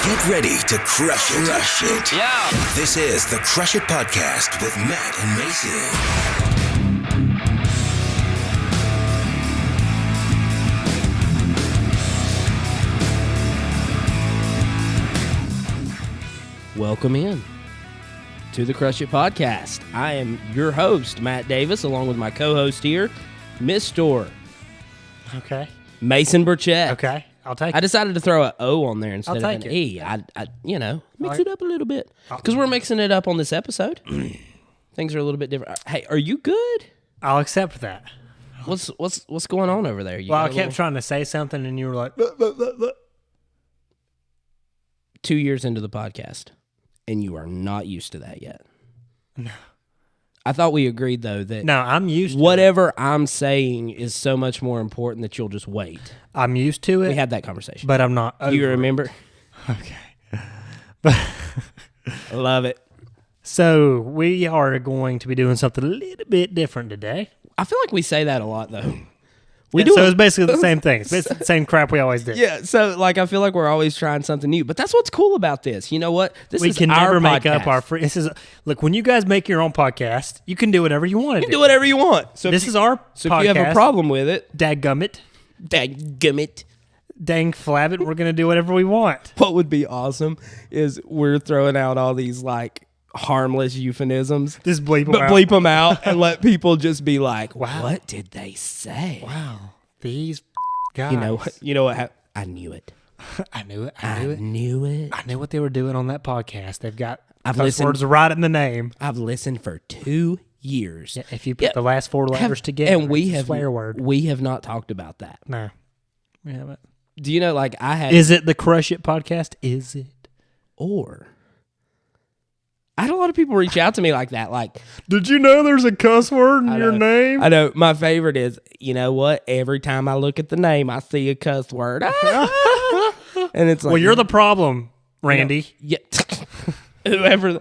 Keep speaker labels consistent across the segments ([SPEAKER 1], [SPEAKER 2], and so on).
[SPEAKER 1] Get ready to crush it. Crush it.
[SPEAKER 2] Yeah.
[SPEAKER 1] This is the Crush It Podcast with Matt and Mason.
[SPEAKER 2] Welcome in to the Crush It Podcast. I am your host, Matt Davis, along with my co-host here, Mr.
[SPEAKER 3] Okay.
[SPEAKER 2] Mason Burchett.
[SPEAKER 3] Okay. I'll take
[SPEAKER 2] I
[SPEAKER 3] it.
[SPEAKER 2] decided to throw an O on there instead of
[SPEAKER 3] take
[SPEAKER 2] an
[SPEAKER 3] it.
[SPEAKER 2] E. I mix
[SPEAKER 3] right.
[SPEAKER 2] it up a little bit because we're mixing it up on this episode. Things are a little bit different. Hey, are you good?
[SPEAKER 3] I'll accept that.
[SPEAKER 2] What's going on over there? You
[SPEAKER 3] Well, I
[SPEAKER 2] got a
[SPEAKER 3] kept
[SPEAKER 2] little-
[SPEAKER 3] trying to say something, and you were like,
[SPEAKER 2] 2 years into the podcast, and you are not used to that yet.
[SPEAKER 3] No.
[SPEAKER 2] I thought we agreed though that
[SPEAKER 3] No, I'm used to it.
[SPEAKER 2] whatever I'm saying is so much more important that you'll just wait.
[SPEAKER 3] I'm used to it,
[SPEAKER 2] We had that conversation.
[SPEAKER 3] but I'm not over
[SPEAKER 2] You
[SPEAKER 3] it.
[SPEAKER 2] remember?
[SPEAKER 3] Okay.
[SPEAKER 2] I love it.
[SPEAKER 3] So we are going to be doing something a little bit different today.
[SPEAKER 2] I feel like we say that a lot though.
[SPEAKER 3] So it's basically the same thing. It's basically the same crap we always do.
[SPEAKER 2] Yeah, so like I feel like we're always trying something new, but that's what's cool about this. You know what? This
[SPEAKER 3] We
[SPEAKER 2] is
[SPEAKER 3] can
[SPEAKER 2] our
[SPEAKER 3] never make
[SPEAKER 2] podcast.
[SPEAKER 3] up our free. This is look when you guys make your own podcast, you can do whatever you want to
[SPEAKER 2] You do whatever you want. So
[SPEAKER 3] This is our
[SPEAKER 2] so
[SPEAKER 3] podcast.
[SPEAKER 2] if you have a problem with it,
[SPEAKER 3] Dadgummit,
[SPEAKER 2] dadgummit.
[SPEAKER 3] dang flabbit, we're gonna do whatever we want.
[SPEAKER 2] What would be awesome is we're throwing out all these like harmless euphemisms.
[SPEAKER 3] Just bleep them
[SPEAKER 2] But
[SPEAKER 3] out.
[SPEAKER 2] bleep them out and let people just be like,
[SPEAKER 3] Wow.
[SPEAKER 2] "What did they say?"
[SPEAKER 3] Wow, these guys.
[SPEAKER 2] You know what? I knew it.
[SPEAKER 3] I knew it.
[SPEAKER 2] I knew it.
[SPEAKER 3] I knew what they were doing on that podcast. They've got
[SPEAKER 2] I've
[SPEAKER 3] cuss
[SPEAKER 2] listened-
[SPEAKER 3] words right in the name.
[SPEAKER 2] I've listened for 2 years.
[SPEAKER 3] If you put the last four letters together,
[SPEAKER 2] and we
[SPEAKER 3] it's a
[SPEAKER 2] have
[SPEAKER 3] swear word.
[SPEAKER 2] We have not talked about that.
[SPEAKER 3] No, we haven't.
[SPEAKER 2] Do you know? Like I had,
[SPEAKER 3] Is it the Crush It podcast? Is it?
[SPEAKER 2] or I had a lot of people reach out to me like that. Like,
[SPEAKER 3] Did you know there's a cuss word in
[SPEAKER 2] I
[SPEAKER 3] your
[SPEAKER 2] know.
[SPEAKER 3] name?
[SPEAKER 2] I know my favorite is, you know what? Every time I look at the name, I see a cuss word, and it's like,
[SPEAKER 3] Well, you're the problem, Randy.
[SPEAKER 2] yeah, whoever,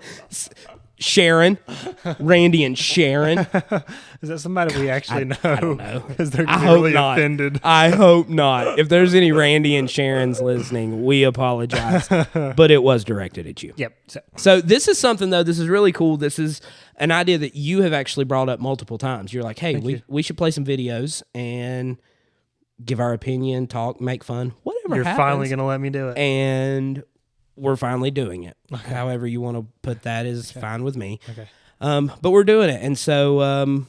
[SPEAKER 2] Sharon, Randy, and Sharon.
[SPEAKER 3] Is that somebody we actually know?
[SPEAKER 2] I don't know.
[SPEAKER 3] Because they're
[SPEAKER 2] I
[SPEAKER 3] gonna be
[SPEAKER 2] hope
[SPEAKER 3] really
[SPEAKER 2] not.
[SPEAKER 3] offended.
[SPEAKER 2] I hope not. If there's any Randy and Sharons listening, we apologize, but it was directed at you.
[SPEAKER 3] Yep.
[SPEAKER 2] So this is something, though, this is really cool. This is an idea that you have actually brought up multiple times. You're like, hey, we should play some videos and give our opinion, talk, make fun, whatever
[SPEAKER 3] You're
[SPEAKER 2] happens.
[SPEAKER 3] finally going to let me do it.
[SPEAKER 2] And we're finally doing it. However you want to put that is fine with me.
[SPEAKER 3] Okay.
[SPEAKER 2] But we're doing it. And so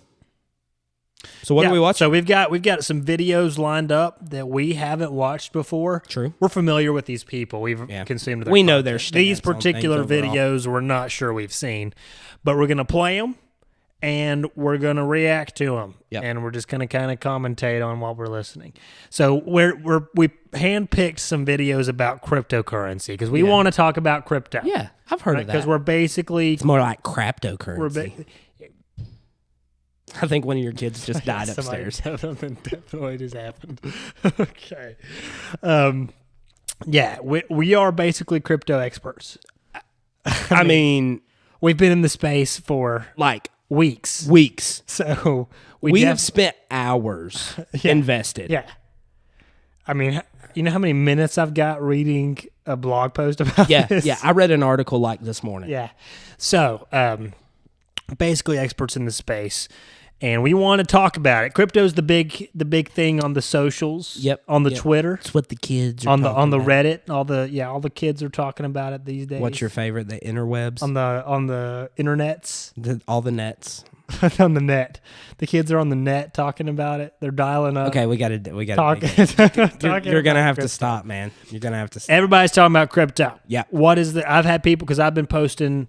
[SPEAKER 2] so what do we watch?
[SPEAKER 3] So we've got some videos lined up that we haven't watched before.
[SPEAKER 2] True.
[SPEAKER 3] We're familiar with these people. We've
[SPEAKER 2] Yeah.
[SPEAKER 3] consumed their
[SPEAKER 2] We know
[SPEAKER 3] content.
[SPEAKER 2] their stance
[SPEAKER 3] These
[SPEAKER 2] on
[SPEAKER 3] particular
[SPEAKER 2] things overall.
[SPEAKER 3] videos we're not sure we've seen, but we're going to play them and we're going to react to them.
[SPEAKER 2] Yep.
[SPEAKER 3] And we're just going to kind of commentate on what we're listening. So we handpicked some videos about cryptocurrency because we want to talk about crypto.
[SPEAKER 2] Yeah, I've heard of that.
[SPEAKER 3] Because we're basically
[SPEAKER 2] It's more like cryptocurrency.
[SPEAKER 3] ba-
[SPEAKER 2] I think one of your kids just died upstairs.
[SPEAKER 3] Something definitely just happened. Okay. Yeah, we are basically crypto experts.
[SPEAKER 2] I mean,
[SPEAKER 3] We've been in the space for
[SPEAKER 2] like
[SPEAKER 3] weeks.
[SPEAKER 2] weeks.
[SPEAKER 3] So
[SPEAKER 2] We have spent hours invested.
[SPEAKER 3] Yeah. I mean, you know how many minutes I've got reading a blog post about this?
[SPEAKER 2] Yeah. I read an article like this morning.
[SPEAKER 3] Yeah. So, basically experts in the space, and we want to talk about it. Crypto's the big thing on the socials.
[SPEAKER 2] Yep.
[SPEAKER 3] On the
[SPEAKER 2] Yep.
[SPEAKER 3] Twitter.
[SPEAKER 2] It's what the kids are
[SPEAKER 3] On the
[SPEAKER 2] talking about.
[SPEAKER 3] Reddit. All the kids are talking about it these days.
[SPEAKER 2] What's your favorite? The interwebs?
[SPEAKER 3] on the internets?
[SPEAKER 2] All the nets.
[SPEAKER 3] On the net. The kids are on the net talking about it. They're dialing up.
[SPEAKER 2] Okay, we got to
[SPEAKER 3] Talking.
[SPEAKER 2] You're going to have to stop, man. You're going to have to stop.
[SPEAKER 3] Everybody's talking about crypto.
[SPEAKER 2] Yeah.
[SPEAKER 3] What is the? I've had people because I've been posting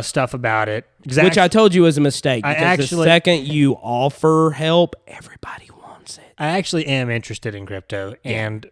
[SPEAKER 3] stuff about it. Exactly.
[SPEAKER 2] Which I told you was a mistake.
[SPEAKER 3] I
[SPEAKER 2] Because the
[SPEAKER 3] actually-
[SPEAKER 2] second you offer help, everybody wants it.
[SPEAKER 3] I actually am interested in crypto and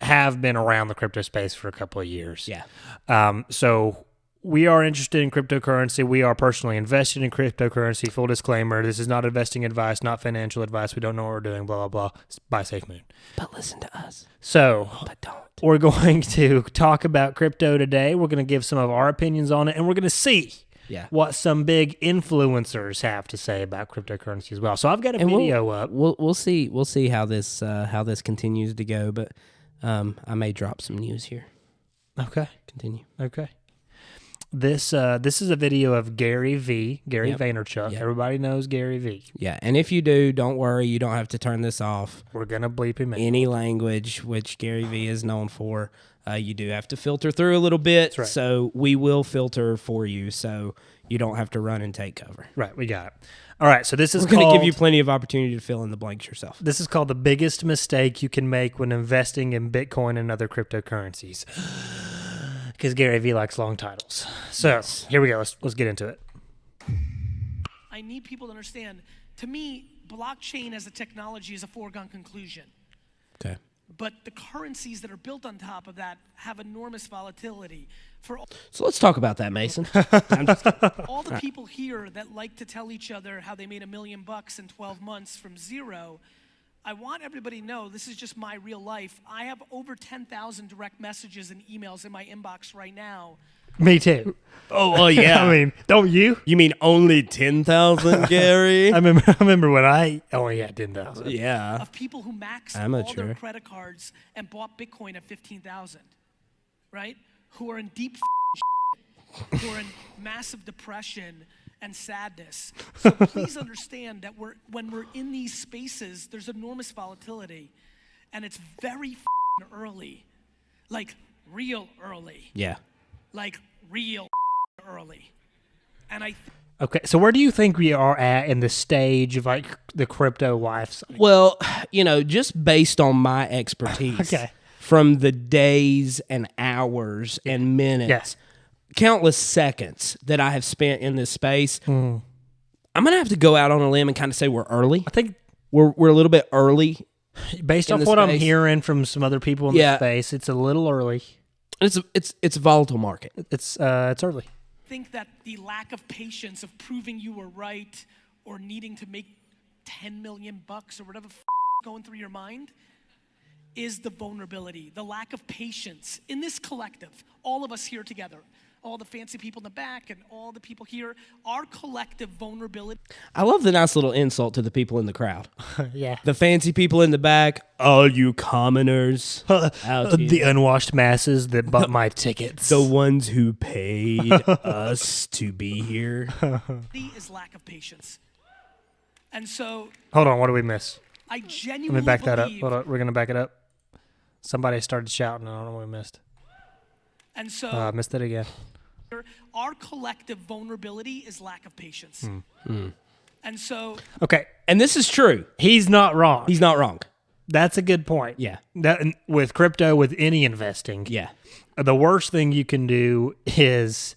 [SPEAKER 3] have been around the crypto space for a couple of years.
[SPEAKER 2] Yeah.
[SPEAKER 3] So we are interested in cryptocurrency. We are personally invested in cryptocurrency. Full disclaimer: this is not investing advice, not financial advice. We don't know what we're doing. Blah blah blah. Buy Safemoon.
[SPEAKER 2] But listen to us.
[SPEAKER 3] So
[SPEAKER 2] But don't.
[SPEAKER 3] we're going to talk about crypto today. We're going to give some of our opinions on it, and we're going to see
[SPEAKER 2] Yeah.
[SPEAKER 3] what some big influencers have to say about cryptocurrency as well. So I've got a
[SPEAKER 2] And
[SPEAKER 3] video up.
[SPEAKER 2] We'll see how this continues to go, but I may drop some news here.
[SPEAKER 3] Okay.
[SPEAKER 2] Continue.
[SPEAKER 3] Okay. This is a video of Garyvee, Gary
[SPEAKER 2] Yep.
[SPEAKER 3] Vaynerchuk.
[SPEAKER 2] Yep.
[SPEAKER 3] Everybody knows Garyvee.
[SPEAKER 2] Yeah, and if you do, don't worry. You don't have to turn this off.
[SPEAKER 3] We're going to bleep him in.
[SPEAKER 2] Any language, which Garyvee is known for, you do have to filter through a little bit.
[SPEAKER 3] That's right.
[SPEAKER 2] So we will filter for you so you don't have to run and take cover.
[SPEAKER 3] Right, we got it. All right, so this is
[SPEAKER 2] We're going to
[SPEAKER 3] called...
[SPEAKER 2] give you plenty of opportunity to fill in the blanks yourself.
[SPEAKER 3] This is called the biggest mistake you can make when investing in Bitcoin and other cryptocurrencies. Because Gary Vee likes long titles. So here we go. Let's get into it.
[SPEAKER 4] I need people to understand, to me, blockchain as a technology is a foregone conclusion.
[SPEAKER 2] Okay.
[SPEAKER 4] But the currencies that are built on top of that have enormous volatility. For
[SPEAKER 2] So let's talk about that, Mason.
[SPEAKER 4] all the people here that like to tell each other how they made $1 million in 12 months from zero, I want everybody to know this is just my real life. I have over 10,000 direct messages and emails in my inbox right now.
[SPEAKER 3] Me too.
[SPEAKER 2] Oh, well, yeah.
[SPEAKER 3] I mean, don't you?
[SPEAKER 2] You mean only 10,000, Gary?
[SPEAKER 3] I remember when I only had 10,000.
[SPEAKER 2] Yeah.
[SPEAKER 4] Of people who maxed
[SPEAKER 2] I'm
[SPEAKER 4] all
[SPEAKER 2] not
[SPEAKER 4] their
[SPEAKER 2] sure.
[SPEAKER 4] credit cards and bought Bitcoin at 15,000, right? Who are in deep shit, who are in massive depression and sadness. So please understand that when we're in these spaces, there's enormous volatility, and it's very early, like real early,
[SPEAKER 2] Yeah.
[SPEAKER 4] like real early. And
[SPEAKER 3] Okay, so where do you think we are at in the stage of like the crypto life cycle?
[SPEAKER 2] Well, just based on my expertise
[SPEAKER 3] Okay.
[SPEAKER 2] from the days and hours and minutes,
[SPEAKER 3] Yes.
[SPEAKER 2] countless seconds that I have spent in this space, I'm going to have to go out on a limb and kind of say we're early.
[SPEAKER 3] I think
[SPEAKER 2] We're a little bit early.
[SPEAKER 3] based
[SPEAKER 2] in
[SPEAKER 3] off
[SPEAKER 2] the
[SPEAKER 3] what I'm
[SPEAKER 2] space.
[SPEAKER 3] hearing from some other people in
[SPEAKER 2] Yeah.
[SPEAKER 3] the space, it's a little early.
[SPEAKER 2] It's a volatile market.
[SPEAKER 3] It's early.
[SPEAKER 4] think that the lack of patience of proving you were right or needing to make 10 million bucks or whatever going through your mind is the vulnerability, the lack of patience in this collective, all of us here together, all the fancy people in the back and all the people here, our collective vulnerability.
[SPEAKER 2] I love the nice little insult to the people in the crowd.
[SPEAKER 3] Yeah.
[SPEAKER 2] The fancy people in the back, all you commoners out here.
[SPEAKER 3] The unwashed masses that bought my tickets.
[SPEAKER 2] The ones who paid us to be here.
[SPEAKER 4] Is lack of patience. And so
[SPEAKER 3] Hold on, what did we miss?
[SPEAKER 4] I
[SPEAKER 3] Let
[SPEAKER 4] genuinely
[SPEAKER 3] me back that up.
[SPEAKER 4] believe,
[SPEAKER 3] Hold on, we're gonna back it up. Somebody started shouting. I don't know what we missed.
[SPEAKER 4] and so
[SPEAKER 3] I missed it again.
[SPEAKER 4] our collective vulnerability is lack of patience. And so
[SPEAKER 3] Okay,
[SPEAKER 2] And this is true.
[SPEAKER 3] he's not wrong.
[SPEAKER 2] He's not wrong.
[SPEAKER 3] That's a good point.
[SPEAKER 2] Yeah.
[SPEAKER 3] That with crypto, with any investing,
[SPEAKER 2] Yeah.
[SPEAKER 3] the worst thing you can do is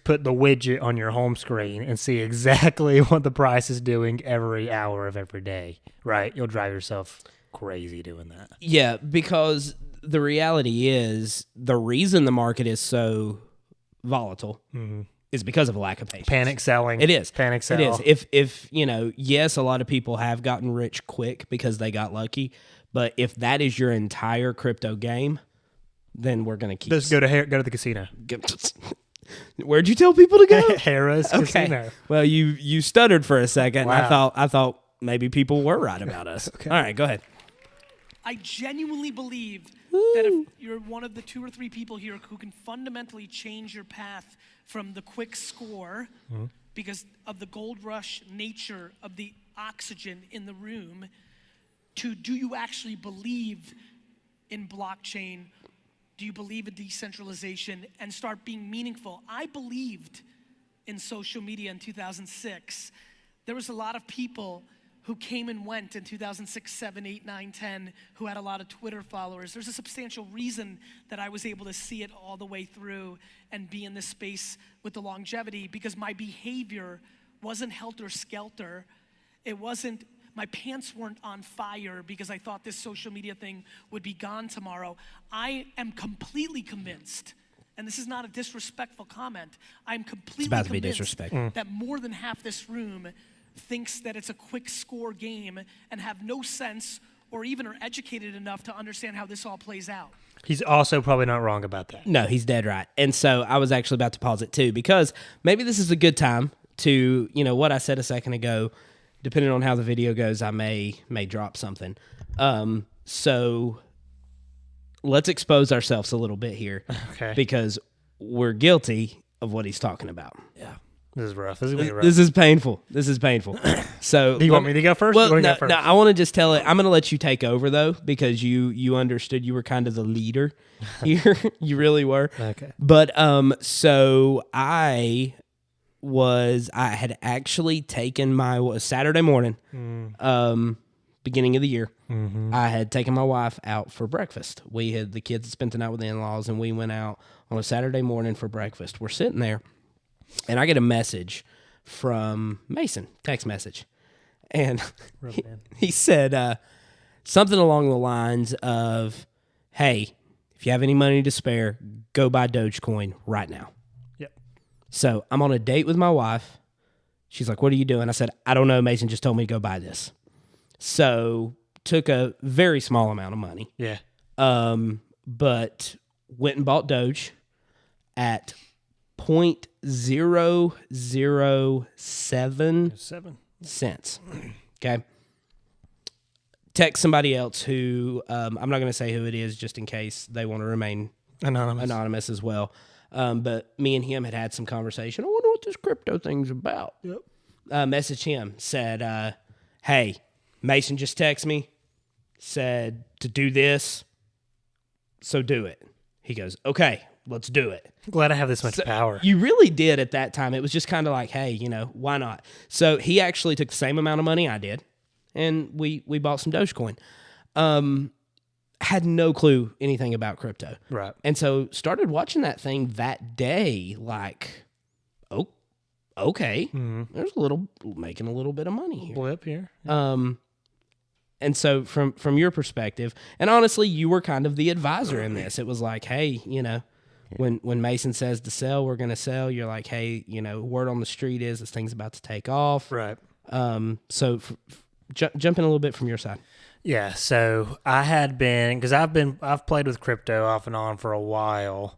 [SPEAKER 3] put the widget on your home screen and see exactly what the price is doing every hour of every day. Right? You'll drive yourself crazy doing that.
[SPEAKER 2] Yeah, because the reality is the reason the market is so volatile is because of a lack of patience.
[SPEAKER 3] Panic selling.
[SPEAKER 2] It is.
[SPEAKER 3] Panic sell.
[SPEAKER 2] It is. If yes, a lot of people have gotten rich quick because they got lucky, but if that is your entire crypto game, then we're going to keep
[SPEAKER 3] Just go to the casino.
[SPEAKER 2] Where'd you tell people to go?
[SPEAKER 3] Harrah's Casino.
[SPEAKER 2] Well, you stuttered for a second.
[SPEAKER 3] Wow.
[SPEAKER 2] I thought maybe people were right about us. All right, go ahead.
[SPEAKER 4] I genuinely believe that if you're one of the 2 or 3 people here who can fundamentally change your path from the quick score because of the gold rush nature of the oxygen in the room to do you actually believe in blockchain? Do you believe in decentralization and start being meaningful? I believed in social media in 2006. There was a lot of people who came and went in 2006, 7, 8, 9, 10, who had a lot of Twitter followers. There's a substantial reason that I was able to see it all the way through and be in this space with the longevity because my behavior wasn't helter-skelter. It wasn't, my pants weren't on fire because I thought this social media thing would be gone tomorrow. I am completely convinced, and this is not a disrespectful comment, I'm completely
[SPEAKER 2] about to be
[SPEAKER 4] convinced
[SPEAKER 2] disrespectful.
[SPEAKER 4] that more than half this room thinks that it's a quick score game and have no sense or even are educated enough to understand how this all plays out.
[SPEAKER 3] He's also probably not wrong about that.
[SPEAKER 2] No, he's dead right. And so I was actually about to pause it too, because maybe this is a good time to, what I said a second ago, depending on how the video goes, I may drop something. So let's expose ourselves a little bit here.
[SPEAKER 3] Okay.
[SPEAKER 2] Because we're guilty of what he's talking about.
[SPEAKER 3] Yeah. This is rough. This is gonna be rough.
[SPEAKER 2] This is painful. This is painful. So,
[SPEAKER 3] Do you want me to go first?
[SPEAKER 2] Well,
[SPEAKER 3] You wanna
[SPEAKER 2] no,
[SPEAKER 3] go first?
[SPEAKER 2] no, I want to just tell it. I'm going to let you take over though, because you understood. You were kind of the leader here. You really were.
[SPEAKER 3] Okay.
[SPEAKER 2] But so I had actually taken my Saturday morning, beginning of the year.
[SPEAKER 3] Mm-hmm.
[SPEAKER 2] I had taken my wife out for breakfast. The kids had spent the night with the in-laws, and we went out on a Saturday morning for breakfast. We're sitting there, and I get a message from Mason, text message. And he said something along the lines of, hey, if you have any money to spare, go buy Dogecoin right now.
[SPEAKER 3] Yep.
[SPEAKER 2] So I'm on a date with my wife. She's like, what are you doing? I said, I don't know. Mason just told me to go buy this. So took a very small amount of money.
[SPEAKER 3] Yeah.
[SPEAKER 2] But went and bought Doge at 0.007 cents. Okay. Text somebody else who, I'm not going to say who it is just in case they want to remain anonymous as well. But me and him had some conversation. I wonder what this crypto thing's about.
[SPEAKER 3] Yep.
[SPEAKER 2] Messaged him, said, hey, Mason just texted me, said to do this, so do it. He goes, okay, let's do it.
[SPEAKER 3] Glad I have this much power.
[SPEAKER 2] You really did at that time. It was just kind of like, hey, why not? So he actually took the same amount of money I did, and we bought some Dogecoin. Had no clue anything about crypto.
[SPEAKER 3] Right.
[SPEAKER 2] And so started watching that thing that day like, oh, okay, there's making a little bit of money here.
[SPEAKER 3] Blip here.
[SPEAKER 2] And so from your perspective, and honestly, you were kind of the advisor in this. It was like, hey, when Mason says to sell, we're going to sell. You're like, hey, word on the street is this thing's about to take off.
[SPEAKER 3] Right.
[SPEAKER 2] So jump in a little bit from your side.
[SPEAKER 3] Yeah. So I had been, because I've played with crypto off and on for a while.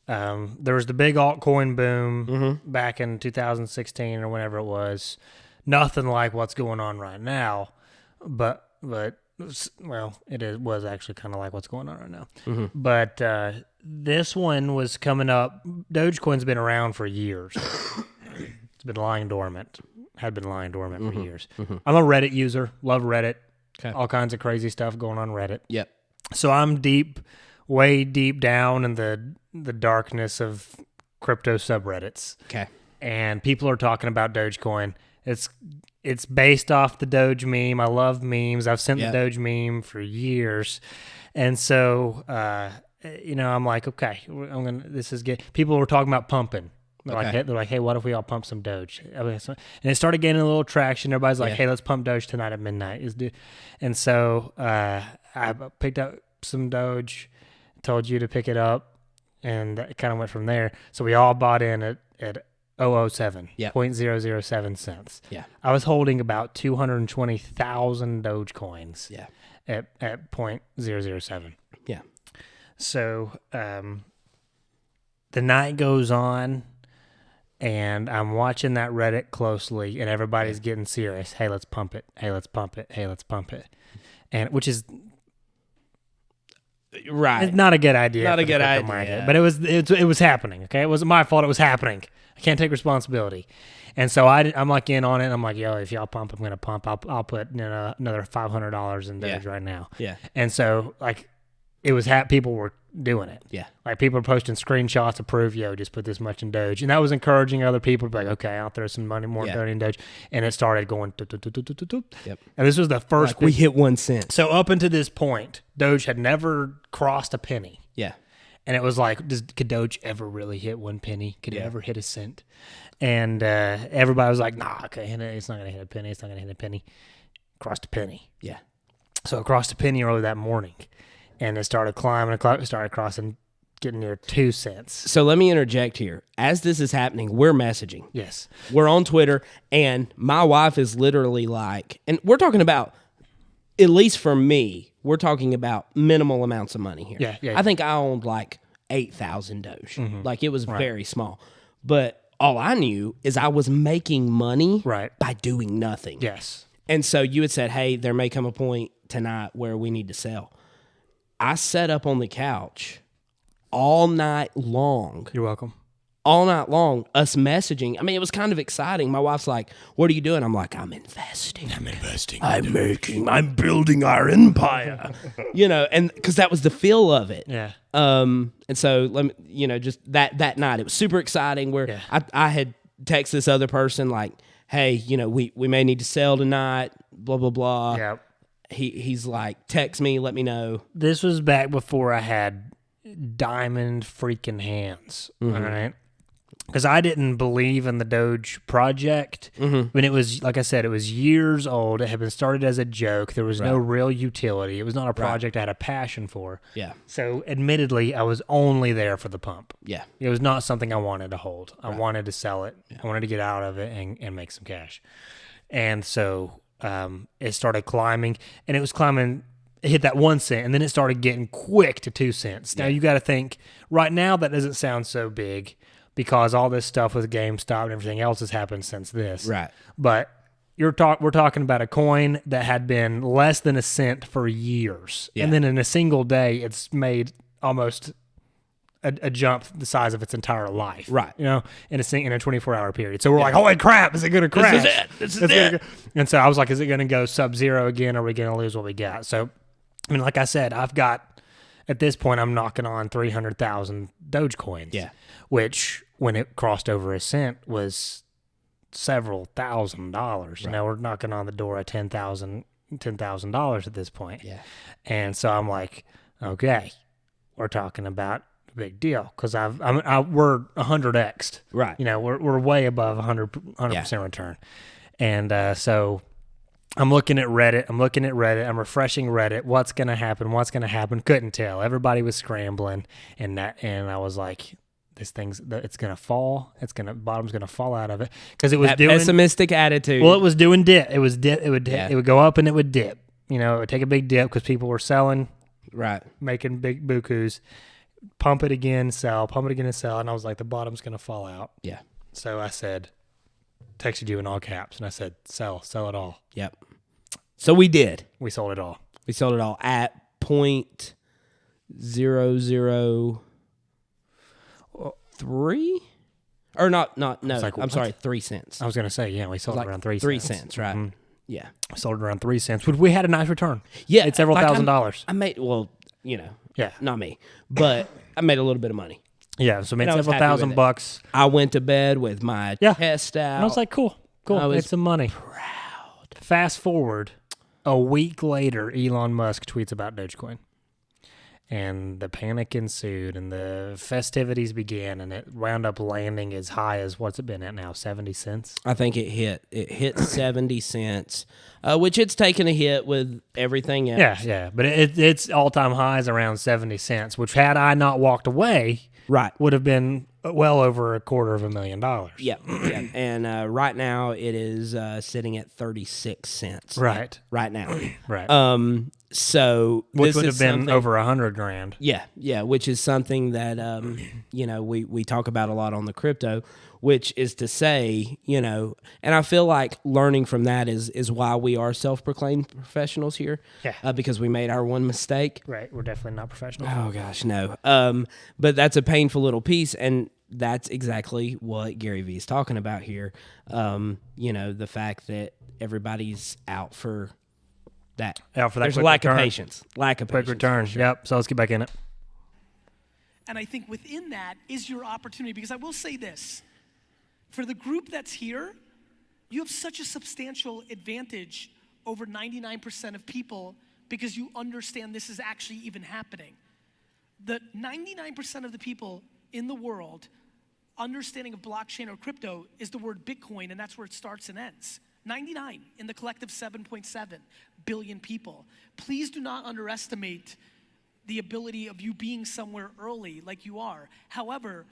[SPEAKER 3] There was the big altcoin boom back in 2016 or whenever it was. Nothing like what's going on right now, but well, was actually kind of like what's going on right now. But this one was coming up. Dogecoin's been around for years. It's been lying dormant. Had been lying dormant for years. I'm a Reddit user. Love Reddit.
[SPEAKER 2] Okay.
[SPEAKER 3] All kinds of crazy stuff going on Reddit.
[SPEAKER 2] Yep.
[SPEAKER 3] So I'm way deep down in the darkness of crypto subreddits.
[SPEAKER 2] Okay.
[SPEAKER 3] And people are talking about Dogecoin. It's based off the Doge meme. I love memes. I've sent the Doge meme for years. And so, I'm like, okay, this is good. People were talking about pumping. They're like, hey, what if we all pump some Doge? And it started gaining a little traction. Everybody's like, hey, let's pump Doge tonight at midnight. And so I picked up some Doge, told you to pick it up, and it kind of went from there. So we all bought in at 0.007, 0.007 cents.
[SPEAKER 2] Yeah.
[SPEAKER 3] I was holding about 220,000 Dogecoins.
[SPEAKER 2] Yeah.
[SPEAKER 3] At 0.007.
[SPEAKER 2] Yeah.
[SPEAKER 3] So the night goes on, and I'm watching that Reddit closely, and everybody's getting serious. Hey, let's pump it. Hey, let's pump it. Hey, let's pump it. And which is
[SPEAKER 2] right.
[SPEAKER 3] It's not a good idea.
[SPEAKER 2] Not a good idea.
[SPEAKER 3] Market, but it was happening. Okay, it wasn't my fault. It was happening. I can't take responsibility. And so I'm like in on it. I'm like, yo, if y'all pump, I'm gonna pump. I'll put another $500 in Doge right now.
[SPEAKER 2] Yeah.
[SPEAKER 3] And so like, it was people were doing it.
[SPEAKER 2] Yeah.
[SPEAKER 3] Like people were posting screenshots to prove, yo, just put this much in Doge, and that was encouraging other people to be like, okay, I'll throw some money more in Doge, and it started going.
[SPEAKER 2] Yep.
[SPEAKER 3] And this was the first
[SPEAKER 2] we hit 1 cent.
[SPEAKER 3] So up until this point, Doge had never crossed a penny.
[SPEAKER 2] Yeah.
[SPEAKER 3] And it was like, could Doge ever really hit 1 penny? Could it ever hit a cent? And everybody was like, nah, okay, it's not going to hit a penny. It's not going to hit a penny. Crossed a penny.
[SPEAKER 2] Yeah.
[SPEAKER 3] So it crossed a penny early that morning. And it started climbing. It started crossing, getting near 2 cents.
[SPEAKER 2] So let me interject here. As this is happening, we're messaging.
[SPEAKER 3] Yes.
[SPEAKER 2] We're on Twitter, and my wife is literally like, and we're talking about, at least for me, we're talking about minimal amounts of money here.
[SPEAKER 3] Yeah.
[SPEAKER 2] I think I owned like 8,000 Doge. Like it was very small. But all I knew is I was making money by doing nothing.
[SPEAKER 3] Yes.
[SPEAKER 2] And so you had said, hey, there may come a point tonight where we need to sell. I sat up on the couch all night long.
[SPEAKER 3] You're welcome.
[SPEAKER 2] All night long, us messaging. I mean, it was kind of exciting. My wife's like, "What are you doing?" I'm like, "I'm investing. I'm building our empire." And because that was the feel of it.
[SPEAKER 3] Yeah.
[SPEAKER 2] And so let me, just that night, it was super exciting. Where I had texted this other person like, "Hey, we may need to sell tonight." Blah blah blah.
[SPEAKER 3] Yeah.
[SPEAKER 2] He's like, "Text me, let me know."
[SPEAKER 3] This was back before I had diamond freaking hands. All right. Because I didn't believe in the Doge project. When it was, like I said, it was years old. It had been started as a joke. There was no real utility. It was not a project I had a passion for.
[SPEAKER 2] Yeah.
[SPEAKER 3] So, admittedly, I was only there for the pump.
[SPEAKER 2] Yeah.
[SPEAKER 3] It was not something I wanted to hold. I wanted to sell it. I wanted to get out of it and make some cash. And so it started climbing, and it was climbing. It hit that 1 cent, and then it started getting quick to 2 cents. Now, you got to think, right now, that doesn't sound so big, because all this stuff with GameStop and everything else has happened since this.
[SPEAKER 2] Right.
[SPEAKER 3] But we're talking about a coin that had been less than a cent for years.
[SPEAKER 2] Yeah.
[SPEAKER 3] And then in a single day, it's made almost a jump the size of its entire life.
[SPEAKER 2] Right.
[SPEAKER 3] In a 24-hour period. So we're like, holy crap, is it going to crash?
[SPEAKER 2] This is it.
[SPEAKER 3] And so I was like, is it going to go sub-zero again? Or are we going to lose what we got? So, I mean, like I said, at this point, I'm knocking on 300,000 Dogecoins. Yeah. Which, when it crossed over a cent, was several $1,000s. Right. Now we're knocking on the door at $10,000 at this point. Yeah. And so I'm like, okay, we're talking about a big deal, because we're 100x'd. Right. We're way above 100% return. And so I'm looking at Reddit. I'm refreshing Reddit. What's going to happen? Couldn't tell. Everybody was scrambling. And I was like, it's going to fall. Bottom's going to fall out of it. Because it was doing
[SPEAKER 2] pessimistic attitude.
[SPEAKER 3] Well, it was doing dip. It would go up and it would dip. It would take a big dip because people were selling. Right. Making big bukus. Pump it again, sell. And I was like, the bottom's going to fall out. Yeah. So I said, texted you in all caps, and I said, sell it all.
[SPEAKER 2] Yep. So we did.
[SPEAKER 3] We sold it all.
[SPEAKER 2] At 0.003, or not. No,
[SPEAKER 3] like,
[SPEAKER 2] I'm sorry, 3 cents.
[SPEAKER 3] I was going to say, we sold it around 3 cents.
[SPEAKER 2] 3 cents, right?
[SPEAKER 3] Mm-hmm.
[SPEAKER 2] Yeah,
[SPEAKER 3] I sold it around 3 cents. We had a nice return.
[SPEAKER 2] Yeah,
[SPEAKER 3] it's several $1,000s.
[SPEAKER 2] I made not me, but I made a little bit of money.
[SPEAKER 3] Yeah, so made several $1,000.
[SPEAKER 2] I went to bed with my chest out.
[SPEAKER 3] And I was like, cool. I made some money.
[SPEAKER 2] Proud.
[SPEAKER 3] Fast forward, a week later, Elon Musk tweets about Dogecoin. And the panic ensued, and the festivities began, and it wound up landing as high as, what's it been at now, 70 cents?
[SPEAKER 2] I think it hit 70 cents, which it's taken a hit with everything else.
[SPEAKER 3] Yeah, but its all-time high is around 70 cents, which, had I not walked away, would have been well over $250,000.
[SPEAKER 2] Yeah. And right now it is sitting at 36 cents.
[SPEAKER 3] Right
[SPEAKER 2] now.
[SPEAKER 3] Right.
[SPEAKER 2] So
[SPEAKER 3] which would have been over $100,000.
[SPEAKER 2] Yeah, which is something that we talk about a lot on the crypto, which is to say, and I feel like learning from that is why we are self-proclaimed professionals here. Yeah. Because we made our one mistake.
[SPEAKER 3] Right. We're definitely not professionals.
[SPEAKER 2] Oh gosh, no. But that's a painful little piece, and that's exactly what Garyvee is talking about here. The fact that everybody's out for that. There's a lack of patience.
[SPEAKER 3] Quick return. Sure. Yep. So let's get back in it.
[SPEAKER 4] And I think within that is your opportunity, because I will say this. For the group that's here, you have such a substantial advantage over 99% of people because you understand this is actually even happening. The 99% of the people in the world understanding of blockchain or crypto is the word Bitcoin, and that's where it starts and ends. 99 in the collective 7.7 billion people. Please do not underestimate the ability of you being somewhere early like you are. However,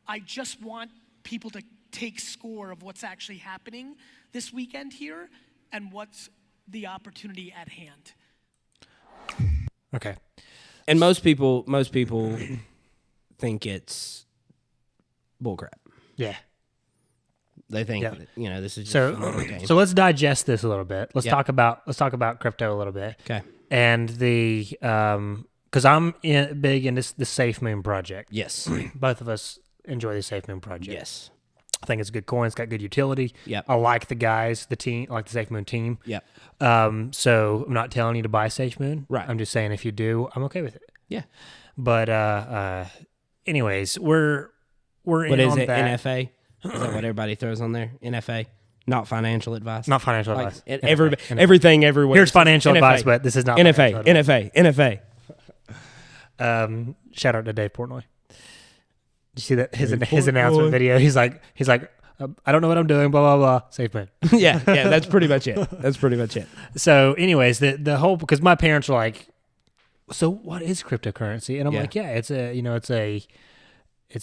[SPEAKER 4] I just want people to take score of what's actually happening this weekend here and what's the opportunity at hand.
[SPEAKER 3] Okay.
[SPEAKER 2] And most people think it's bullcrap.
[SPEAKER 3] Yeah.
[SPEAKER 2] They think that, this is just
[SPEAKER 3] another game. So let's digest this a little bit. Let's talk about crypto a little bit.
[SPEAKER 2] Okay.
[SPEAKER 3] And because because I'm big into the Safemoon project.
[SPEAKER 2] Yes.
[SPEAKER 3] Both of us enjoy the Safemoon project.
[SPEAKER 2] Yes.
[SPEAKER 3] I think it's a good coin. It's got good utility.
[SPEAKER 2] Yep.
[SPEAKER 3] I like the guys, the team, I like the Safemoon team.
[SPEAKER 2] Yep.
[SPEAKER 3] So I'm not telling you to buy Safemoon.
[SPEAKER 2] Right.
[SPEAKER 3] I'm just saying if you do, I'm okay with it.
[SPEAKER 2] Yeah.
[SPEAKER 3] But anyways, we're
[SPEAKER 2] What
[SPEAKER 3] in
[SPEAKER 2] is
[SPEAKER 3] on
[SPEAKER 2] it?
[SPEAKER 3] that.
[SPEAKER 2] NFA? Is that what everybody throws on there? NFA? Not financial advice?
[SPEAKER 3] Not financial
[SPEAKER 2] Like,
[SPEAKER 3] advice.
[SPEAKER 2] everything everywhere.
[SPEAKER 3] Here's financial
[SPEAKER 2] NFA.
[SPEAKER 3] advice, but this is not
[SPEAKER 2] NFA.
[SPEAKER 3] financial advice.
[SPEAKER 2] NFA. NFA.
[SPEAKER 3] Shout out to Dave Portnoy. Did you see that his announcement video? He's like, I don't know what I'm doing. Blah blah blah. Safemoon.
[SPEAKER 2] Yeah. That's pretty much it.
[SPEAKER 3] So, anyways, the whole, because my parents are like, so what is cryptocurrency? And I'm like, yeah, it's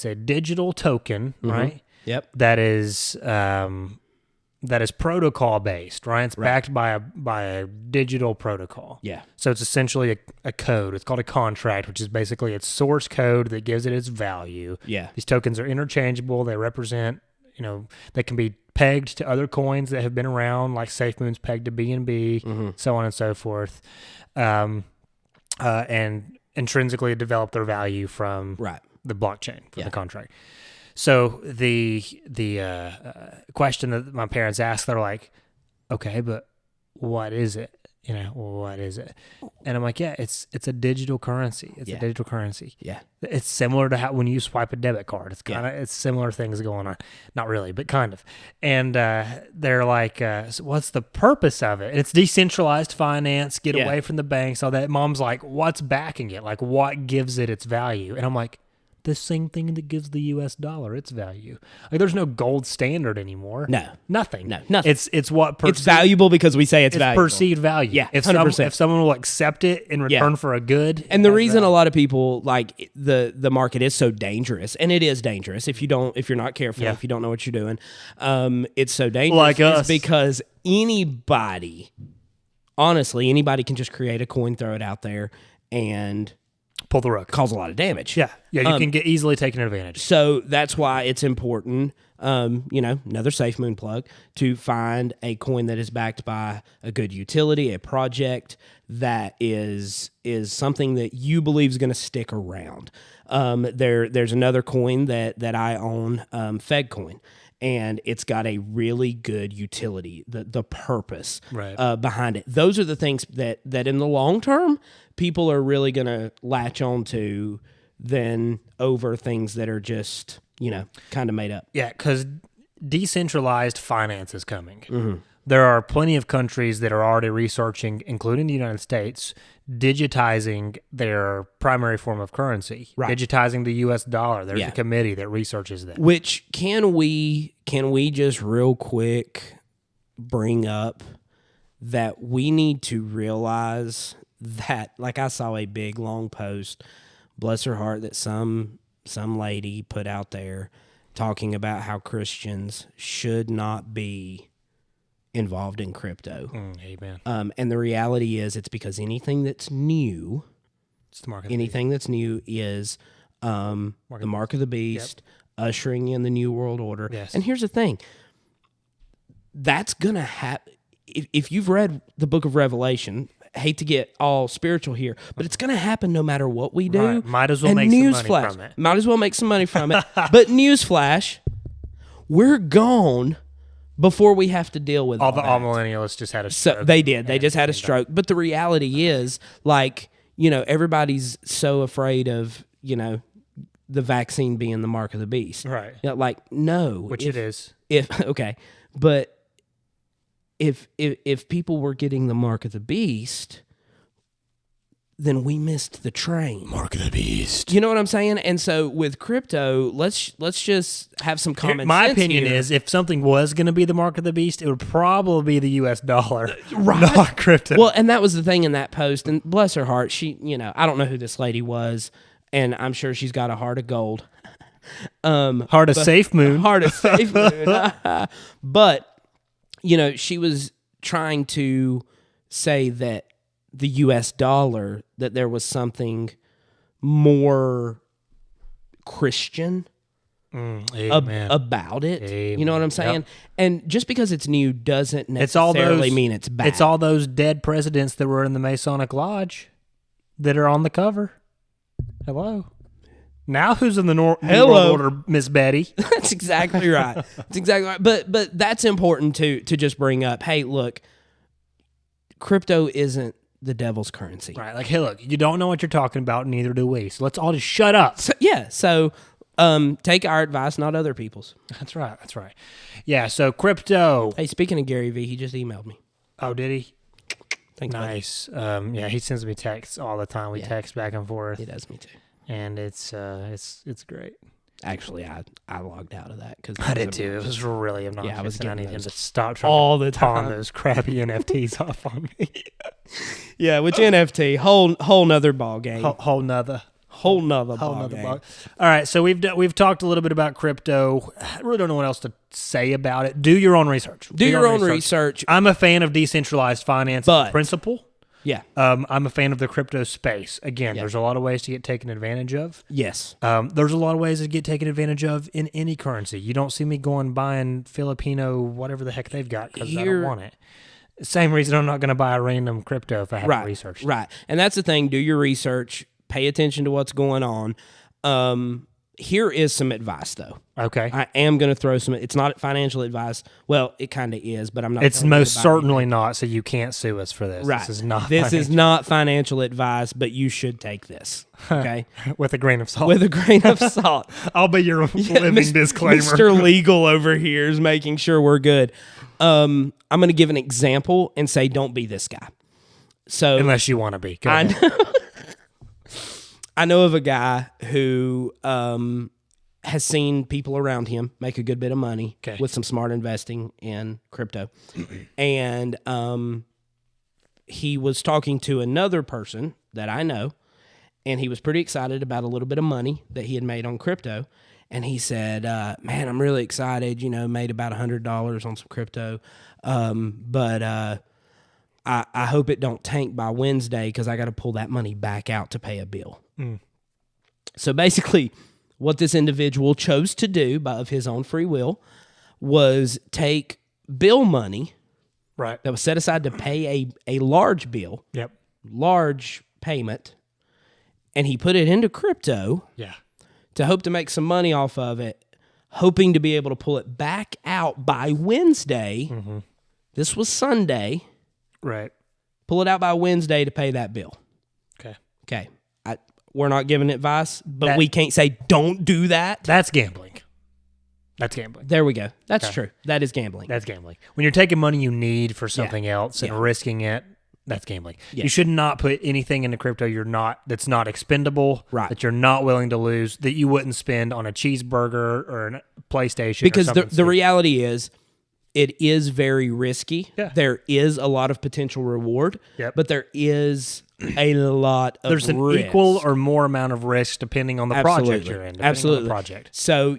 [SPEAKER 3] a digital token, right?
[SPEAKER 2] Yep.
[SPEAKER 3] That is protocol based, right? It's backed by a digital protocol.
[SPEAKER 2] Yeah.
[SPEAKER 3] So it's essentially a code. It's called a contract, which is basically its source code that gives it its value.
[SPEAKER 2] Yeah.
[SPEAKER 3] These tokens are interchangeable. They represent, they can be pegged to other coins that have been around, like Safemoon's pegged to BNB, so on and so forth, and intrinsically develop their value from the blockchain, from the contract. So the question that my parents asked, they're like, okay, but what is it? What is it? And I'm like, yeah, it's a digital currency. It's a digital currency.
[SPEAKER 2] Yeah.
[SPEAKER 3] It's similar to how when you swipe a debit card. It's kind of it's similar things going on. Not really, but kind of. And they're like, so what's the purpose of it? And it's decentralized finance, get away from the banks, all that. Mom's like, what's backing it? Like, what gives it its value? And I'm like, the same thing that gives the U.S. dollar its value. Like, there's no gold standard anymore.
[SPEAKER 2] No.
[SPEAKER 3] Nothing.
[SPEAKER 2] Nothing.
[SPEAKER 3] It's what
[SPEAKER 2] It's valuable because we say it's valuable.
[SPEAKER 3] Perceived value.
[SPEAKER 2] Yeah,
[SPEAKER 3] if
[SPEAKER 2] 100%.
[SPEAKER 3] If someone will accept it in return for a good.
[SPEAKER 2] And the reason a lot of people like the market is so dangerous, and it is dangerous if you're not careful, if you don't know what you're doing, it's so dangerous.
[SPEAKER 3] Like us.
[SPEAKER 2] Is because anybody can just create a coin, throw it out there, and
[SPEAKER 3] pull the rug,
[SPEAKER 2] cause a lot of damage.
[SPEAKER 3] Yeah, you can get easily taken advantage.
[SPEAKER 2] So that's why it's important, another Safemoon plug, to find a coin that is backed by a good utility, a project that is something that you believe is going to stick around. There's another coin that I own, FedCoin. And it's got a really good utility, the purpose behind it. Those are the things that in the long term, people are really going to latch on to than over things that are just, kind of made up.
[SPEAKER 3] Yeah, because decentralized finance is coming. There are plenty of countries that are already researching, including the United States, digitizing their primary form of currency, digitizing the U.S. dollar. There's a committee that researches that.
[SPEAKER 2] Which can we just real quick bring up that we need to realize that, like, I saw a big long post, bless her heart, that some lady put out there talking about how Christians should not be involved in crypto.
[SPEAKER 3] Amen.
[SPEAKER 2] And the reality is, it's because anything that's new,
[SPEAKER 3] It's the market.
[SPEAKER 2] anything that's new is the mark of the beast, ushering in the new world order.
[SPEAKER 3] Yes.
[SPEAKER 2] And here's the thing. That's going to happen. If you've read the book of Revelation, hate to get all spiritual here, but it's going to happen no matter what we do.
[SPEAKER 3] Right. Might as well make some money from it.
[SPEAKER 2] Might as well make some money from it. But newsflash, we're gone before we have to deal with all
[SPEAKER 3] the millennials just had a stroke.
[SPEAKER 2] So they did. They just had a stroke. But the reality is, like, everybody's so afraid of, the vaccine being the mark of the beast.
[SPEAKER 3] Right.
[SPEAKER 2] Like, no.
[SPEAKER 3] Which it is.
[SPEAKER 2] But if people were getting the mark of the beast, then we missed the train.
[SPEAKER 1] Mark of the beast.
[SPEAKER 2] You know what I'm saying? And so with crypto, let's just have some common sense.
[SPEAKER 3] My opinion is, if something was going to be the mark of the beast, it would probably be the U.S. dollar, not crypto.
[SPEAKER 2] Well, and that was the thing in that post. And bless her heart, she, I don't know who this lady was, and I'm sure she's got a heart of gold.
[SPEAKER 3] Heart of Safemoon.
[SPEAKER 2] Heart of Safemoon. But, she was trying to say that the U.S. dollar, that there was something more Christian about it.
[SPEAKER 3] Amen.
[SPEAKER 2] You know what I'm saying?
[SPEAKER 3] Yep.
[SPEAKER 2] And just because it's new doesn't necessarily mean it's bad.
[SPEAKER 3] It's all those dead presidents that were in the Masonic Lodge that are on the cover. Hello. Now who's in the New
[SPEAKER 2] Hello.
[SPEAKER 3] World Order, Miss Betty?
[SPEAKER 2] That's exactly right. That's exactly right. But that's important to just bring up. Hey, look, crypto isn't the devil's currency.
[SPEAKER 3] Right. Like, hey, look, you don't know what you're talking about, neither do we. So let's all just shut up.
[SPEAKER 2] So take our advice, not other people's.
[SPEAKER 3] That's right. That's right. Yeah. So crypto.
[SPEAKER 2] Hey, speaking of Garyvee, he just emailed me.
[SPEAKER 3] Oh, did he?
[SPEAKER 2] Thanks, buddy.
[SPEAKER 3] Nice. Yeah, he sends me texts all the time. We text back and forth.
[SPEAKER 2] He does me too.
[SPEAKER 3] And it's great.
[SPEAKER 2] Actually, I logged out of that because
[SPEAKER 3] I did too. It was really obnoxious.
[SPEAKER 2] Yeah, I was
[SPEAKER 3] and I
[SPEAKER 2] getting
[SPEAKER 3] need him
[SPEAKER 2] those
[SPEAKER 3] to stop trying
[SPEAKER 2] all
[SPEAKER 3] to
[SPEAKER 2] the
[SPEAKER 3] pawn
[SPEAKER 2] time.
[SPEAKER 3] those crappy NFTs off on me.
[SPEAKER 2] Yeah, which NFT whole nother ball game.
[SPEAKER 3] Whole nother
[SPEAKER 2] Ball game.
[SPEAKER 3] ball. All right, so we've talked a little bit about crypto. I really don't know what else to say about it. Do your own research.
[SPEAKER 2] Do your own research.
[SPEAKER 3] I'm a fan of decentralized finance
[SPEAKER 2] But-
[SPEAKER 3] principle.
[SPEAKER 2] Yeah.
[SPEAKER 3] I'm a fan of the crypto space. Again, there's a lot of ways to get taken advantage of.
[SPEAKER 2] Yes.
[SPEAKER 3] There's a lot of ways to get taken advantage of in any currency. You don't see me going buying Filipino, whatever the heck they've got, because I don't want it. Same reason I'm not going to buy a random crypto if I haven't researched.
[SPEAKER 2] Right. And that's the thing. Do your research. Pay attention to what's going on. Here is some advice, though.
[SPEAKER 3] Okay.
[SPEAKER 2] I am going to throw some. It's not financial advice. Well, it kind of is, but I'm not.
[SPEAKER 3] It's
[SPEAKER 2] telling you
[SPEAKER 3] most
[SPEAKER 2] about
[SPEAKER 3] certainly not, so you can't sue us for this.
[SPEAKER 2] Right.
[SPEAKER 3] This is not
[SPEAKER 2] This is
[SPEAKER 3] financial.
[SPEAKER 2] not financial advice, but you should take this. Okay.
[SPEAKER 3] With a grain of salt.
[SPEAKER 2] With a grain of salt.
[SPEAKER 3] I'll be your living disclaimer.
[SPEAKER 2] Mr. Legal over here is making sure we're good. I'm going to give an example and say, don't be this guy. So
[SPEAKER 3] Unless you want to be. Go ahead.
[SPEAKER 2] I know of a guy who has seen people around him make a good bit of money with some smart investing in crypto. And he was talking to another person that I know, and he was pretty excited about a little bit of money that he had made on crypto. And he said, man, I'm really excited, made about $100 on some crypto. But I hope it don't tank by Wednesday because I got to pull that money back out to pay a bill. So basically, what this individual chose to do of his own free will was take bill money
[SPEAKER 3] Right.
[SPEAKER 2] that was set aside to pay a large bill,
[SPEAKER 3] Yep.
[SPEAKER 2] large payment, and he put it into crypto
[SPEAKER 3] Yeah.
[SPEAKER 2] to hope to make some money off of it, hoping to be able to pull it back out by Wednesday. This was Sunday.
[SPEAKER 3] Right.
[SPEAKER 2] Pull it out by Wednesday to pay that bill. Okay. We're not giving advice, but we can't say don't do that.
[SPEAKER 3] That's gambling. That's gambling.
[SPEAKER 2] There we go. That's true. That is gambling.
[SPEAKER 3] That's gambling. When you're taking money you need for something else and risking it, that's gambling.
[SPEAKER 2] Yeah.
[SPEAKER 3] You should not put anything into crypto that's not expendable, that you're not willing to lose, that you wouldn't spend on a cheeseburger or a PlayStation.
[SPEAKER 2] Because
[SPEAKER 3] or
[SPEAKER 2] the reality is, it is very risky.
[SPEAKER 3] Yeah.
[SPEAKER 2] There is a lot of potential reward, but there is a lot of
[SPEAKER 3] There's an
[SPEAKER 2] risk.
[SPEAKER 3] equal or more amount of risk depending on the project you're in.
[SPEAKER 2] Absolutely.
[SPEAKER 3] On the project.
[SPEAKER 2] So,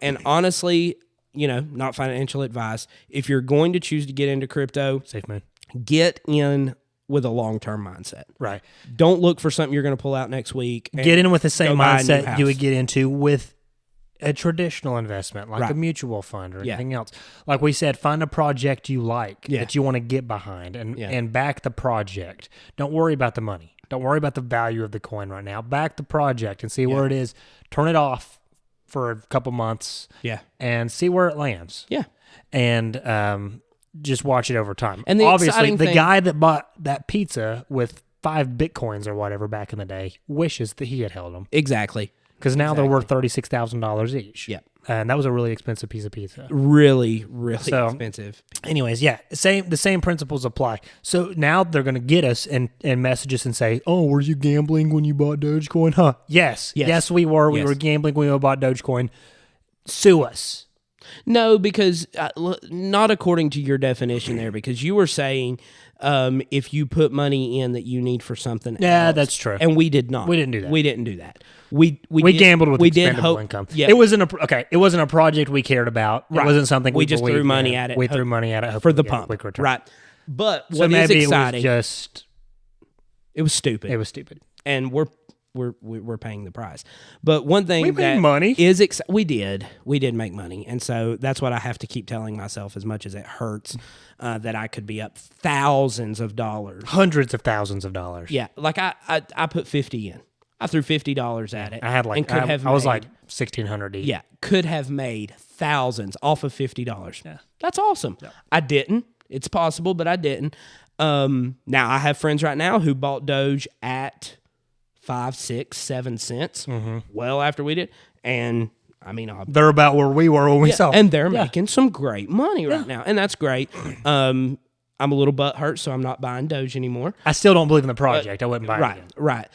[SPEAKER 2] and honestly, not financial advice. If you're going to choose to get into crypto,
[SPEAKER 3] Safemoon.
[SPEAKER 2] get in with a long-term mindset.
[SPEAKER 3] Right.
[SPEAKER 2] Don't look for something you're going to pull out next week.
[SPEAKER 3] Get in with the same
[SPEAKER 2] go buy a new
[SPEAKER 3] mindset
[SPEAKER 2] house.
[SPEAKER 3] you would get into with a traditional investment, like a mutual fund or anything else. Like we said, find a project you like that you want to get behind and back the project. Don't worry about the money. Don't worry about the value of the coin right now. Back the project and see where it is. Turn it off for a couple months and see where it lands.
[SPEAKER 2] Yeah.
[SPEAKER 3] And just watch it over time.
[SPEAKER 2] And the
[SPEAKER 3] obviously,
[SPEAKER 2] exciting
[SPEAKER 3] the
[SPEAKER 2] thing-
[SPEAKER 3] guy that bought that pizza with 5 Bitcoins or whatever back in the day wishes that he had held them.
[SPEAKER 2] Exactly.
[SPEAKER 3] Because now they're worth $36,000 each.
[SPEAKER 2] Yeah.
[SPEAKER 3] And that was a really expensive piece of pizza.
[SPEAKER 2] Really, really expensive.
[SPEAKER 3] Anyways, the same principles apply. So now they're going to get us and message us and say, oh, were you gambling when you bought Dogecoin? Huh? Yes, we were. We were gambling when we bought Dogecoin. Sue us.
[SPEAKER 2] No, because not according to your definition there, because you were saying if you put money in that you need for something else.
[SPEAKER 3] That's true.
[SPEAKER 2] And we did not.
[SPEAKER 3] We didn't do that.
[SPEAKER 2] We didn't do that. We
[SPEAKER 3] gambled with expendable
[SPEAKER 2] hope,
[SPEAKER 3] income.
[SPEAKER 2] Yeah.
[SPEAKER 3] It wasn't it wasn't a project we cared about. It wasn't something we
[SPEAKER 2] just
[SPEAKER 3] believed
[SPEAKER 2] threw money
[SPEAKER 3] in.
[SPEAKER 2] at it.
[SPEAKER 3] We threw money at it
[SPEAKER 2] for the
[SPEAKER 3] hoping to get a
[SPEAKER 2] pump.
[SPEAKER 3] quick return.
[SPEAKER 2] Right. But
[SPEAKER 3] So
[SPEAKER 2] what is
[SPEAKER 3] maybe
[SPEAKER 2] exciting?
[SPEAKER 3] it was stupid.
[SPEAKER 2] It was stupid. And we're paying the price. But one thing
[SPEAKER 3] We made
[SPEAKER 2] that
[SPEAKER 3] money.
[SPEAKER 2] is we did make money, and so that's what I have to keep telling myself, as much as it hurts, that I could be up thousands of dollars,
[SPEAKER 3] Hundreds of thousands of dollars.
[SPEAKER 2] Yeah, like I put 50 in. I threw $50 at it.
[SPEAKER 3] I had
[SPEAKER 2] and could have
[SPEAKER 3] I was
[SPEAKER 2] made-
[SPEAKER 3] like 1,600 each.
[SPEAKER 2] yeah, could have made thousands off of $50.
[SPEAKER 3] Yeah.
[SPEAKER 2] That's awesome. Yeah. I didn't. It's possible, but I didn't. Now I have friends right now who bought Doge at 5, 6, 7 cents. Well, after we did, and I mean,
[SPEAKER 3] They're about where we were when we saw.
[SPEAKER 2] and they're making some great money right now, and that's great. I'm a little butthurt, so I'm not buying Doge anymore.
[SPEAKER 3] I still don't believe in the project. I wouldn't buy it again.
[SPEAKER 2] Right.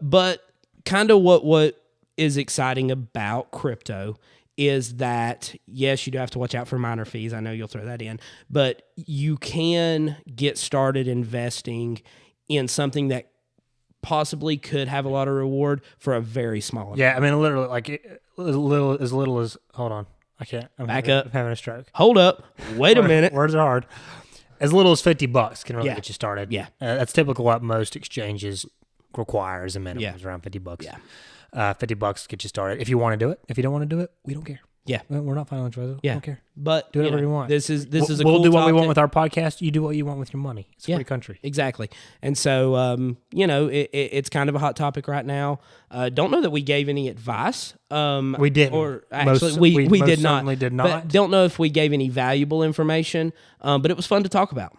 [SPEAKER 2] But kind of what is exciting about crypto is that, yes, you do have to watch out for minor fees. I know you'll throw that in, but you can get started investing in something that possibly could have a lot of reward for a very small amount.
[SPEAKER 3] Yeah, I mean, literally, like as little as. Hold on, I can't. I'm having a stroke.
[SPEAKER 2] Hold up. Wait a minute.
[SPEAKER 3] Words are hard. As little as $50 can really
[SPEAKER 2] Yeah.
[SPEAKER 3] get you started.
[SPEAKER 2] Yeah.
[SPEAKER 3] That's typical what most exchanges requires a minimum.
[SPEAKER 2] Yeah.
[SPEAKER 3] Is around $50.
[SPEAKER 2] Yeah.
[SPEAKER 3] $50 to get you started. If you want to do it, if you don't want to do it, we don't care.
[SPEAKER 2] Yeah.
[SPEAKER 3] We're not financial advisors.
[SPEAKER 2] Yeah.
[SPEAKER 3] We don't care.
[SPEAKER 2] But
[SPEAKER 3] Do whatever you want.
[SPEAKER 2] This is a
[SPEAKER 3] We'll
[SPEAKER 2] cool
[SPEAKER 3] do what we want
[SPEAKER 2] topic.
[SPEAKER 3] with our podcast. You do what you want with your money. It's a free country.
[SPEAKER 2] Exactly. And so, it's kind of a hot topic right now. Don't know that we gave any advice.
[SPEAKER 3] We didn't.
[SPEAKER 2] Or actually, we
[SPEAKER 3] most
[SPEAKER 2] did not.
[SPEAKER 3] certainly did
[SPEAKER 2] But
[SPEAKER 3] not.
[SPEAKER 2] don't know if we gave any valuable information, but it was fun to talk about.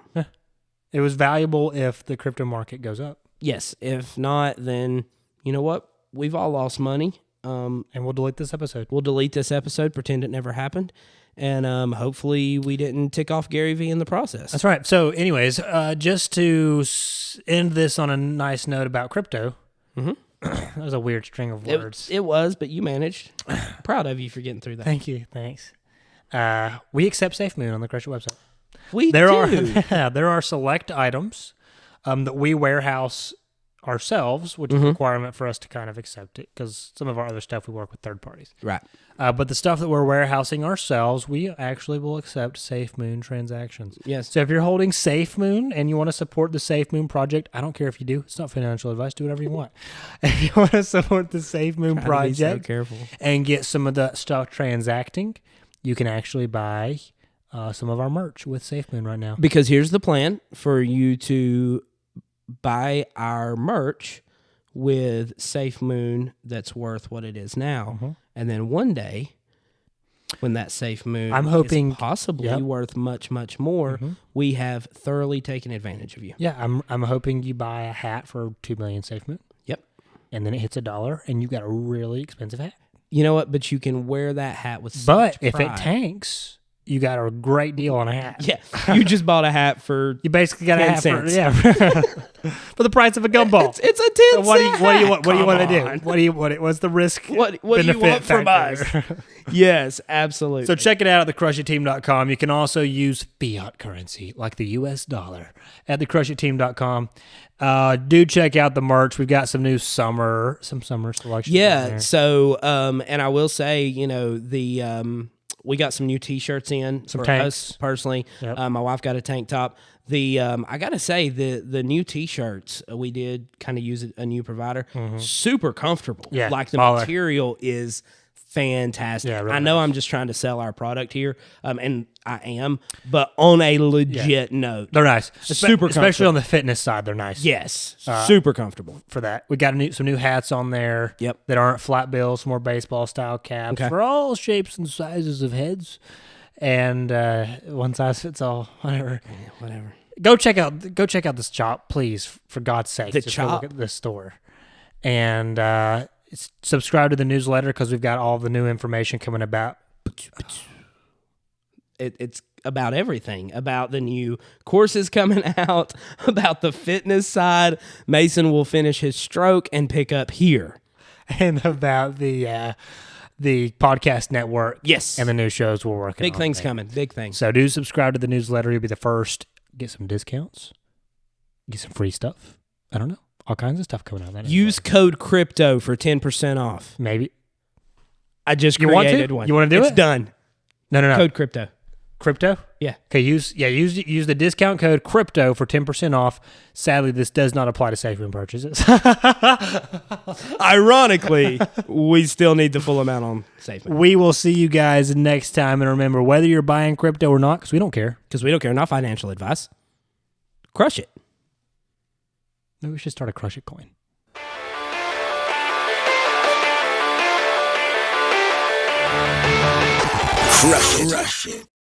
[SPEAKER 3] It was valuable if the crypto market goes up.
[SPEAKER 2] Yes. If not, then you know what? We've all lost money.
[SPEAKER 3] And we'll delete this episode.
[SPEAKER 2] We'll delete this episode, pretend it never happened. And hopefully we didn't tick off Garyvee in the process.
[SPEAKER 3] That's right. So, anyways, just to end this on a nice note about crypto, that was a weird string of words.
[SPEAKER 2] It was, but you managed. Proud of you for getting through that.
[SPEAKER 3] Thank you. Thanks. We accept Safemoon on the Crush It website.
[SPEAKER 2] We
[SPEAKER 3] There
[SPEAKER 2] do.
[SPEAKER 3] there are select items that we warehouse ourselves, which is a requirement for us to kind of accept it because some of our other stuff we work with third parties.
[SPEAKER 2] Right.
[SPEAKER 3] But the stuff that we're warehousing ourselves, we actually will accept Safemoon transactions.
[SPEAKER 2] Yes.
[SPEAKER 3] So if you're holding Safemoon and you want to support the Safemoon project, I don't care if you do. It's not financial advice. Do whatever you want. If you want to support the Safemoon project
[SPEAKER 2] so careful.
[SPEAKER 3] and get some of the stuff transacting, you can actually buy some of our merch with Safemoon right now.
[SPEAKER 2] Because here's the plan for you to buy our merch with Safemoon that's worth what it is now. And then one day, when that Safemoon
[SPEAKER 3] I'm hoping-
[SPEAKER 2] is possibly
[SPEAKER 3] Yep.
[SPEAKER 2] worth much, much more, we have thoroughly taken advantage of you.
[SPEAKER 3] Yeah, I'm hoping you buy a hat for 2 million Safemoon,
[SPEAKER 2] Yep.
[SPEAKER 3] and then it hits $1, and you got a really expensive hat.
[SPEAKER 2] You know what? But you can wear that hat with
[SPEAKER 3] But
[SPEAKER 2] such
[SPEAKER 3] if it
[SPEAKER 2] pride.
[SPEAKER 3] tanks, you got a great deal on a hat.
[SPEAKER 2] Yeah, you just bought a hat for
[SPEAKER 3] You basically got a
[SPEAKER 2] 10
[SPEAKER 3] hat
[SPEAKER 2] cents.
[SPEAKER 3] for the price of a gumball.
[SPEAKER 2] it's a 10
[SPEAKER 3] What do you want? What do you
[SPEAKER 2] Come
[SPEAKER 3] want to do?
[SPEAKER 2] on.
[SPEAKER 3] What's the risk?
[SPEAKER 2] What do you
[SPEAKER 3] benefit
[SPEAKER 2] want from us?
[SPEAKER 3] factor?
[SPEAKER 2] Yes, absolutely.
[SPEAKER 3] So check it out at thecrushitteam.com. You can also use fiat currency like the US dollar at thecrushitteam.com. Do check out the merch. We've got some new summer selections. on
[SPEAKER 2] Yeah.
[SPEAKER 3] there.
[SPEAKER 2] So, and I will say, we got some new T-shirts in
[SPEAKER 3] Some
[SPEAKER 2] for
[SPEAKER 3] tanks.
[SPEAKER 2] us personally.
[SPEAKER 3] Yep.
[SPEAKER 2] My wife got a tank top. I gotta say the new T-shirts we did kind of use a new provider. Super comfortable.
[SPEAKER 3] Yeah,
[SPEAKER 2] like the
[SPEAKER 3] baller.
[SPEAKER 2] material is fantastic.
[SPEAKER 3] Yeah, really
[SPEAKER 2] I know
[SPEAKER 3] nice.
[SPEAKER 2] I'm just trying to sell our product here, and I am, but on a legit note,
[SPEAKER 3] They're nice.
[SPEAKER 2] Super
[SPEAKER 3] especially
[SPEAKER 2] comfortable.
[SPEAKER 3] on the fitness side. They're nice.
[SPEAKER 2] yes, super comfortable.
[SPEAKER 3] For that, we got some new hats on there.
[SPEAKER 2] Yep.
[SPEAKER 3] That aren't flat bills, more baseball style caps
[SPEAKER 2] Okay.
[SPEAKER 3] for all shapes and sizes of heads, and one size fits all. Whatever.
[SPEAKER 2] Whatever.
[SPEAKER 3] Go check out this shop, please, for God's sake.
[SPEAKER 2] The
[SPEAKER 3] Just go
[SPEAKER 2] shop?
[SPEAKER 3] look at this store, and subscribe to the newsletter because we've got all the new information coming about.
[SPEAKER 2] It's about everything, about the new courses coming out, about the fitness side. Mason will finish his stroke and pick up here.
[SPEAKER 3] And about the podcast network.
[SPEAKER 2] Yes.
[SPEAKER 3] And the new shows we're working on.
[SPEAKER 2] Big things
[SPEAKER 3] there.
[SPEAKER 2] coming. Big things.
[SPEAKER 3] So do subscribe to the newsletter. You'll be the first. Get some discounts. Get some free stuff. I don't know. All kinds of stuff coming out. Of that
[SPEAKER 2] Use code CRYPTO for 10% off.
[SPEAKER 3] maybe.
[SPEAKER 2] I just
[SPEAKER 3] You want to?
[SPEAKER 2] created one.
[SPEAKER 3] You wanna do
[SPEAKER 2] it's
[SPEAKER 3] it?
[SPEAKER 2] done.
[SPEAKER 3] No.
[SPEAKER 2] Code CRYPTO.
[SPEAKER 3] Crypto?
[SPEAKER 2] Yeah.
[SPEAKER 3] Okay, use the discount code CRYPTO for 10% off. Sadly, this does not apply to Safemoon purchases.
[SPEAKER 2] Ironically, we still need the full amount on Safemoon.
[SPEAKER 3] We will see you guys next time. And remember, whether you're buying crypto or not, because we don't care.
[SPEAKER 2] Because we don't care. Not financial advice. Crush it.
[SPEAKER 3] Maybe we should start a Crush It coin.
[SPEAKER 1] Crush it.